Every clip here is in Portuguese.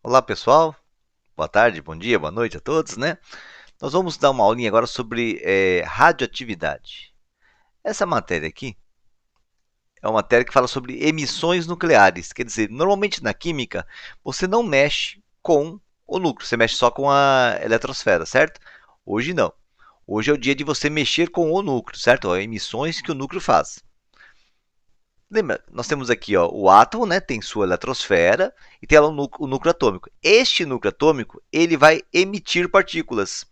Olá pessoal, boa tarde, bom dia, boa noite a todos, né? Nós vamos dar uma aulinha agora sobre radioatividade. Essa matéria aqui é uma matéria que fala sobre emissões nucleares, quer dizer, normalmente na química você não mexe com o núcleo, você mexe só com a eletrosfera, certo? Hoje não. Hoje é o dia de você mexer com o núcleo, certo? Emissões que o núcleo faz. Lembra, nós temos aqui o átomo, né, tem sua eletrosfera e tem lá o núcleo atômico. Este núcleo atômico ele vai emitir partículas.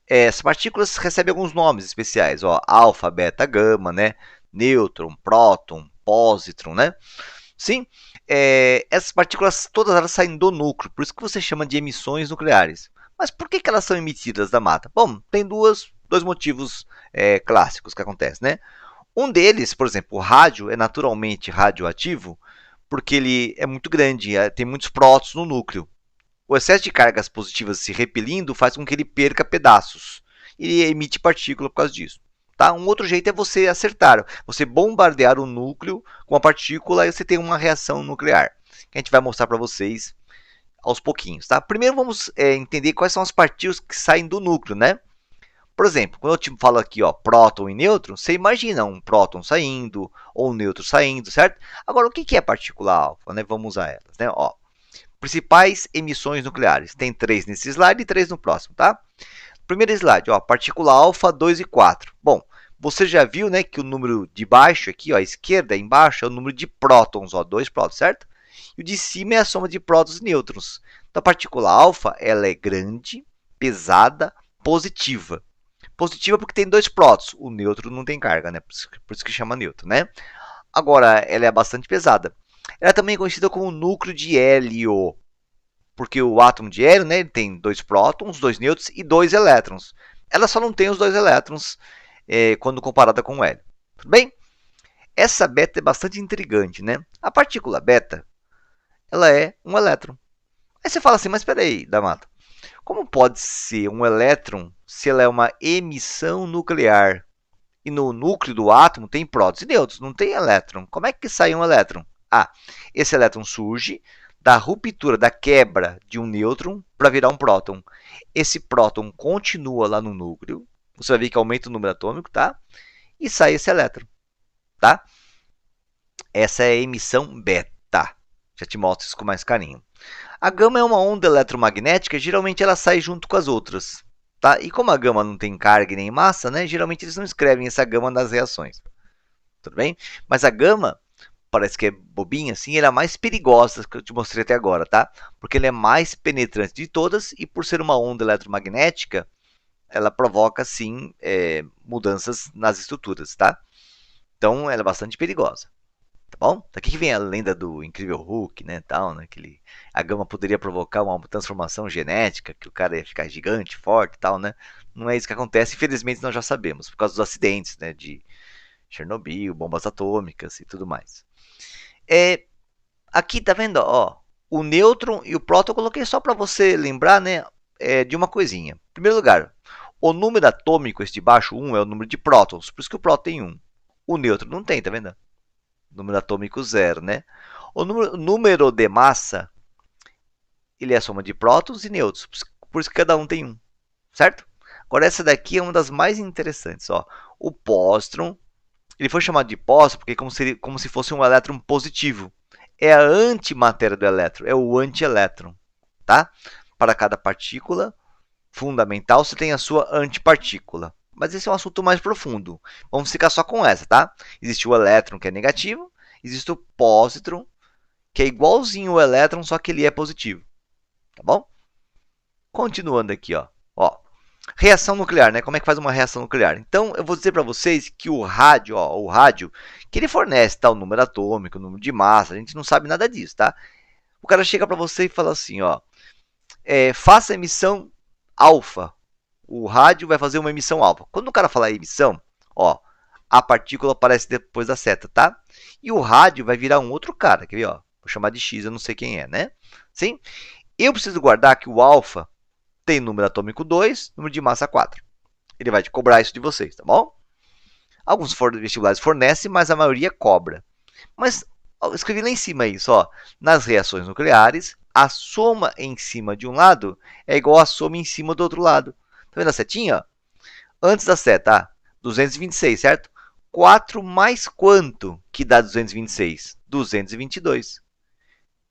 Essas partículas recebem alguns nomes especiais, alfa, beta, gama, né, nêutron, próton, pósitron, né? Sim, essas partículas todas elas saem do núcleo, por isso que você chama de emissões nucleares. Mas por que elas são emitidas da mata? Bom, tem dois motivos clássicos que acontecem, né? Um deles, por exemplo, o rádio é naturalmente radioativo porque ele é muito grande, tem muitos prótons no núcleo. O excesso de cargas positivas se repelindo faz com que ele perca pedaços e emite partícula por causa disso. Tá? Um outro jeito é você acertar, você bombardear o núcleo com a partícula e você tem uma reação nuclear, que a gente vai mostrar para vocês aos pouquinhos. Tá? Primeiro vamos entender quais são as partículas que saem do núcleo, né? Por exemplo, quando eu te falo aqui, próton e nêutron, você imagina um próton saindo ou um nêutron saindo, certo? Agora, o que é partícula alfa? Né? Vamos usar elas. Né? Principais emissões nucleares. Tem 3 nesse slide e 3 no próximo, tá? Primeiro slide, partícula alfa 2 e 4. Bom, você já viu, né, que o número de baixo aqui, à esquerda, embaixo, é o número de prótons, 2 prótons, certo? E o de cima é a soma de prótons e nêutrons. Então, a partícula alfa, ela é grande, pesada, positiva. Positiva porque tem 2 prótons. O nêutron não tem carga, né? Por isso que chama nêutron, né? Agora, ela é bastante pesada. Ela é também conhecida como núcleo de hélio, porque o átomo de hélio, né, ele tem 2 prótons, 2 nêutrons e 2 elétrons. Ela só não tem os 2 elétrons quando comparada com o hélio. Tudo bem? Essa beta é bastante intrigante, né? A partícula beta, ela é um elétron. Aí você fala assim, mas espera aí, Damato. Como pode ser um elétron se ela é uma emissão nuclear? E no núcleo do átomo tem prótons e nêutrons, não tem elétron. Como é que sai um elétron? Esse elétron surge da ruptura, da quebra de um nêutron para virar um próton. Esse próton continua lá no núcleo, você vai ver que aumenta o número atômico, tá? E sai esse elétron, tá? Essa é a emissão beta. Já te mostro isso com mais carinho. A gama é uma onda eletromagnética, geralmente ela sai junto com as outras. Tá? E como a gama não tem carga nem massa, né, geralmente eles não escrevem essa gama nas reações. Tudo bem? Mas a gama, parece que é bobinha assim, ela é a mais perigosa que eu te mostrei até agora, tá? Porque ela é mais penetrante de todas e por ser uma onda eletromagnética, ela provoca sim mudanças nas estruturas, tá? Então ela é bastante perigosa. Tá bom? Daqui que vem a lenda do incrível Hulk, né, tal, né, que a gama poderia provocar uma transformação genética, que o cara ia ficar gigante, forte, tal, né? Não é isso que acontece, infelizmente nós já sabemos, por causa dos acidentes, né, de Chernobyl, bombas atômicas e tudo mais. Aqui tá vendo, o nêutron e o próton eu coloquei só para você lembrar, né, de uma coisinha. Em primeiro lugar, o número atômico, esse de baixo, 1, é o número de prótons, por isso que o próton tem 1. O nêutron não tem, tá vendo? Número atômico 0, né? O número de massa, ele é a soma de prótons e nêutrons, por isso que cada um tem 1, certo? Agora essa daqui é uma das mais interessantes, O pósitron, ele foi chamado de pósitron porque é como se fosse um elétron positivo. É a antimatéria do elétron, é o antielétron, tá? Para cada partícula fundamental, você tem a sua antipartícula. Mas esse é um assunto mais profundo. Vamos ficar só com essa, tá? Existe o elétron, que é negativo. Existe o pósitron, que é igualzinho ao elétron, só que ele é positivo. Tá bom? Continuando aqui, reação nuclear, né? Como é que faz uma reação nuclear? Então, eu vou dizer para vocês que o rádio, que ele fornece tal número atômico, número de massa, a gente não sabe nada disso, tá? O cara chega para você e fala assim, faça emissão alfa. O rádio vai fazer uma emissão alfa. Quando o cara falar emissão, a partícula aparece depois da seta, tá? E o rádio vai virar um outro cara, quer ver, Vou chamar de X, eu não sei quem é, né? Sim? Eu preciso guardar que o alfa tem número atômico 2, número de massa 4. Ele vai te cobrar isso de vocês, tá bom? Alguns vestibulares fornecem, mas a maioria cobra. Mas eu escrevi lá em cima isso, nas reações nucleares, a soma em cima de um lado é igual a soma em cima do outro lado. Tá vendo a setinha? Antes da seta, 226, certo? 4 mais quanto que dá 226? 222.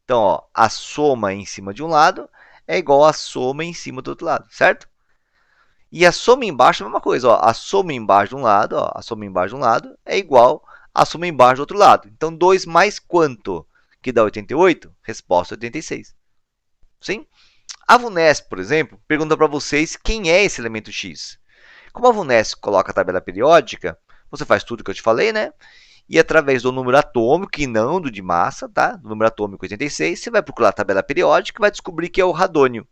Então, ó, a soma em cima de um lado é igual a soma em cima do outro lado, certo? E a soma embaixo é a mesma coisa. Ó, a soma embaixo de um lado, ó, a soma embaixo de um lado é igual a soma embaixo do outro lado. Então, 2 mais quanto que dá 88? Resposta 86. Sim? A VUNESP, por exemplo, pergunta para vocês quem é esse elemento x. Como a VUNESP coloca a tabela periódica, você faz tudo que eu te falei, né? E através do número atômico, e não do de massa, tá? Do número atômico 86, você vai procurar a tabela periódica e vai descobrir que é o radônio.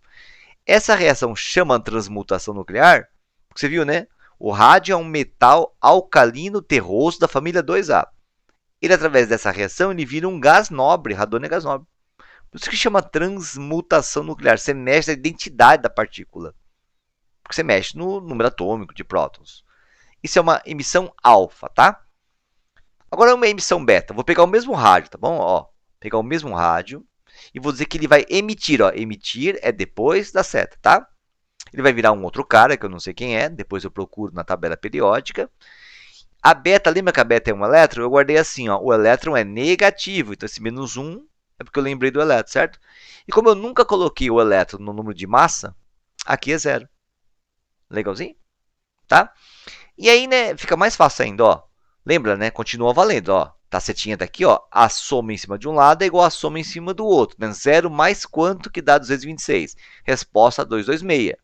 Essa reação chama transmutação nuclear, porque você viu, né? O rádio é um metal alcalino terroso da família 2A. Ele, através dessa reação, ele vira um gás nobre, radônio é gás nobre. Por isso que chama transmutação nuclear. Você mexe na identidade da partícula. Porque você mexe no número atômico de prótons. Isso é uma emissão alfa, tá? Agora é uma emissão beta. Vou pegar o mesmo rádio, tá bom? Ó, pegar o mesmo rádio e vou dizer que ele vai emitir. Ó, emitir é depois da seta, tá? Ele vai virar um outro cara, que eu não sei quem é. Depois eu procuro na tabela periódica. A beta, lembra que a beta é um elétron? Eu guardei assim, ó, o elétron é negativo. Então esse menos 1 é porque eu lembrei do elétron, certo? E como eu nunca coloquei o elétron no número de massa, aqui é 0. Legalzinho? Tá? E aí, né, fica mais fácil ainda, ó. Lembra, né? Continua valendo, ó. Tá a setinha daqui, ó. A soma em cima de um lado é igual a soma em cima do outro. Né? 0 mais quanto que dá 226? Resposta 226.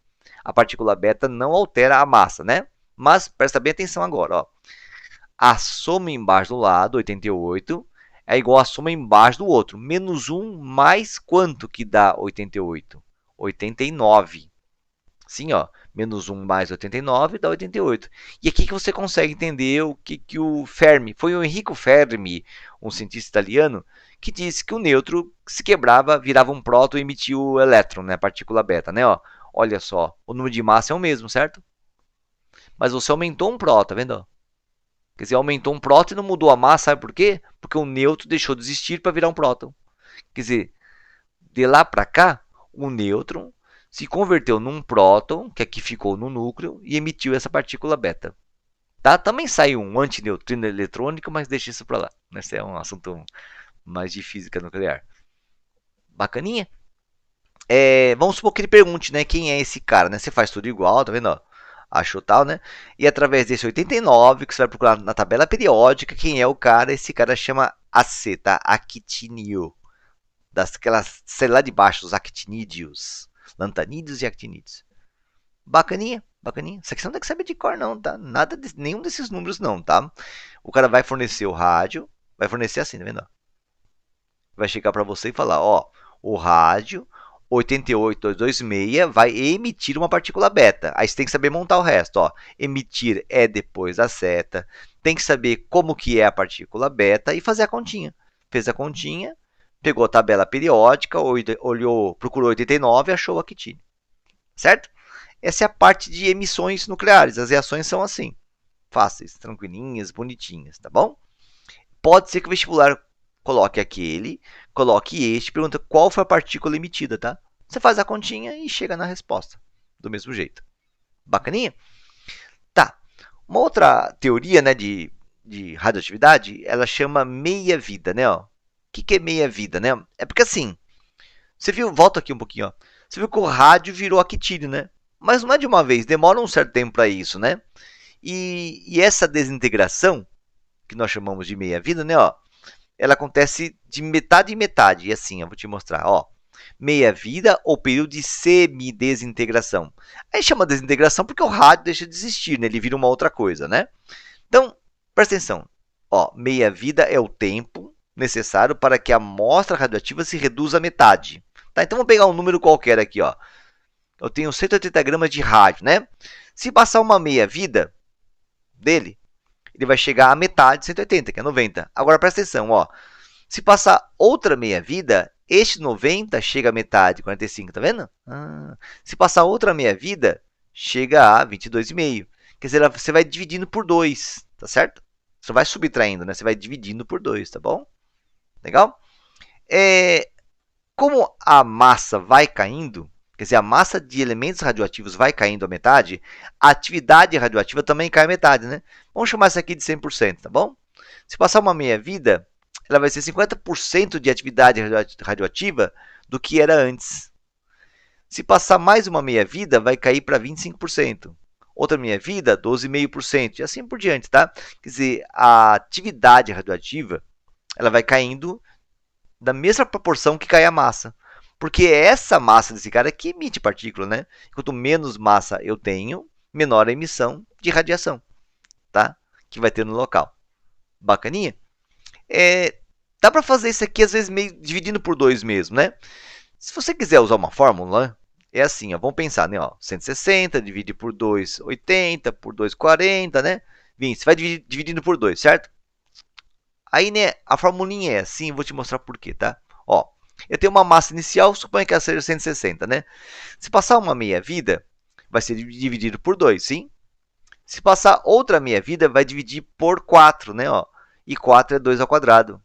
A partícula beta não altera a massa, né? Mas presta bem atenção agora, ó. A soma embaixo do lado, 88, é igual a soma embaixo do outro. Menos 1 mais quanto que dá 88? 89. Sim, ó. Menos 1 mais 89 dá 88. E aqui que você consegue entender o que o Fermi, foi o Enrico Fermi, um cientista italiano, que disse que o nêutron se quebrava, virava um próton e emitia o elétron, né, a partícula beta, né, ó. Olha só, o número de massa é o mesmo, certo? Mas você aumentou um próton, tá vendo? Quer dizer, aumentou um próton e não mudou a massa, sabe por quê? Porque o nêutron deixou de existir para virar um próton. Quer dizer, de lá para cá, o nêutron se converteu num próton, que aqui ficou no núcleo, e emitiu essa partícula beta. Tá? Também saiu um antineutrino eletrônico, mas deixa isso para lá. Esse é um assunto mais de física nuclear. Bacaninha? Vamos supor que ele pergunte, né, quem é esse cara, né? Você faz tudo igual, tá vendo? Ó? Achou tal, né? E através desse 89, que você vai procurar na tabela periódica, quem é o cara? Esse cara chama AC, tá? Actinio. Daquelas, sei lá de baixo, os actinídeos. Lantanídeos e actinídeos. Bacaninha, bacaninha. Isso aqui você não tem que saber de cor, não, tá? Nada nenhum desses números, não, tá? O cara vai fornecer o rádio, vai fornecer assim, tá vendo? Vai chegar para você e falar, ó, o rádio 88226 vai emitir uma partícula beta. Aí você tem que saber montar o resto, ó. Emitir é depois da seta. Tem que saber como que é a partícula beta e fazer a continha. Fez a continha, pegou a tabela periódica, olhou, procurou 89 e achou o actínio. Certo? Essa é a parte de emissões nucleares. As reações são assim, fáceis, tranquilinhas, bonitinhas, tá bom? Pode ser que o vestibular coloque aquele, coloque este, pergunta qual foi a partícula emitida, tá? Você faz a continha e chega na resposta, do mesmo jeito. Bacaninha? Tá. Uma outra teoria, né, de radioatividade, ela chama meia-vida, né? Ó. O que é meia-vida, né? É porque assim, você viu, volta aqui um pouquinho, ó. Você viu que o rádio virou actínio, né? Mas não é de uma vez, demora um certo tempo para isso, né? E essa desintegração, que nós chamamos de meia-vida, né? Ó, ela acontece de metade em metade. E assim, eu vou te mostrar. Ó, meia-vida ou período de semidesintegração. Aí chama desintegração porque o rádio deixa de existir, né? Ele vira uma outra coisa, né? Então, presta atenção. Ó, meia-vida é o tempo necessário para que a amostra radioativa se reduza à metade. Tá? Então, vamos pegar um número qualquer aqui, ó. Eu tenho 180 gramas de rádio, né? Se passar uma meia-vida dele, ele vai chegar à metade de 180, que é 90. Agora, presta atenção, ó. Se passar outra meia-vida, este 90 chega à metade, 45, tá vendo? Se passar outra meia-vida, chega a 22,5. Quer dizer, você vai dividindo por 2, tá certo? Você vai subtraindo, né? Você vai dividindo por 2, tá bom? Legal? Como a massa vai caindo, quer dizer, a massa de elementos radioativos vai caindo a metade, a atividade radioativa também cai a metade, né? Vamos chamar isso aqui de 100%, tá bom? Se passar uma meia-vida, ela vai ser 50% de atividade radioativa do que era antes. Se passar mais uma meia-vida, vai cair para 25%. Outra meia-vida, 12,5%, e assim por diante, tá? Quer dizer, a atividade radioativa, ela vai caindo da mesma proporção que cai a massa. Porque é essa massa desse cara que emite partícula, né? Quanto menos massa eu tenho, menor a emissão de radiação, tá? Que vai ter no local. Bacaninha? Dá para fazer isso aqui, às vezes, meio dividindo por 2 mesmo, né? Se você quiser usar uma fórmula, é assim, ó, vamos pensar, né? Ó, 160 divide por 2, 80, por 2, 40, né? 20, você vai dividindo por 2, certo? Aí, né, a formulinha é assim, vou te mostrar por quê, tá? Ó, eu tenho uma massa inicial, suponha que ela seja 160, né? Se passar uma meia-vida, vai ser dividido por 2, sim? Se passar outra meia-vida, vai dividir por 4, né? Ó, e 4 é 2 ao quadrado.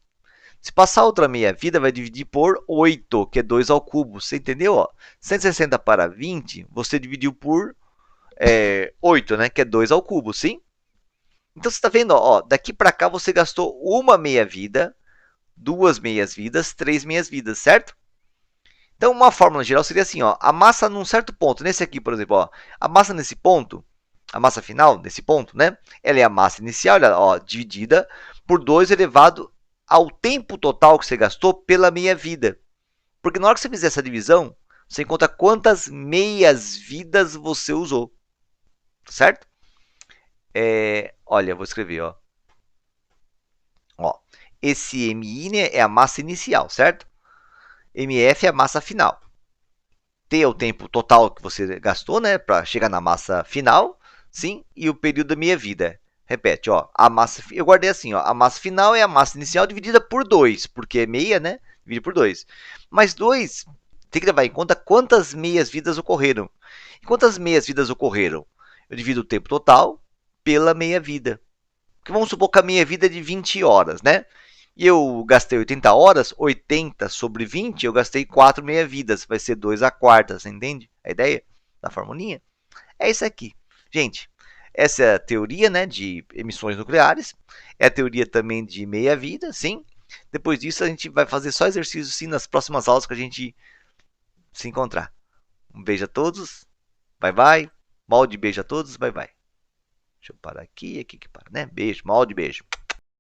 Se passar outra meia-vida, vai dividir por 8, que é 2 ao cubo. Você entendeu? Ó, 160 para 20, você dividiu por 8, né? Que é 2 ao cubo, sim? Então você está vendo, ó, daqui para cá você gastou uma meia-vida, duas meias-vidas, três meias-vidas, certo? Então uma fórmula geral seria assim, ó, a massa num certo ponto, nesse aqui, por exemplo, ó, a massa nesse ponto, a massa final nesse ponto, né? Ela é a massa inicial, ó, dividida por 2 elevado ao tempo total que você gastou pela meia-vida. Porque na hora que você fizer essa divisão, você conta quantas meias-vidas você usou, certo? Olha, vou escrever, ó. Esse MI, né, é a massa inicial, certo? MF é a massa final. T é o tempo total que você gastou, né, para chegar na massa final, sim, e o período da meia-vida. Repete, ó, a massa, eu guardei assim, ó, a massa final é a massa inicial dividida por 2, porque é meia, né, dividido por 2. Mas 2 tem que levar em conta quantas meias-vidas ocorreram. E quantas meias-vidas ocorreram? Eu divido o tempo total pela meia-vida. Vamos supor que a meia-vida é de 20 horas, né? E eu gastei 80 horas, 80 sobre 20, eu gastei 4 meia-vidas. Vai ser 2 a quarta, você entende a ideia da formulinha? É isso aqui. Gente, essa é a teoria, né, de emissões nucleares. É a teoria também de meia-vida, sim. Depois disso, a gente vai fazer só exercícios, sim, nas próximas aulas que a gente se encontrar. Um beijo a todos. Bye, bye. Mal de beijo a todos. Bye, bye. Deixa eu parar aqui, aqui que para, né? Beijo, mal de beijo.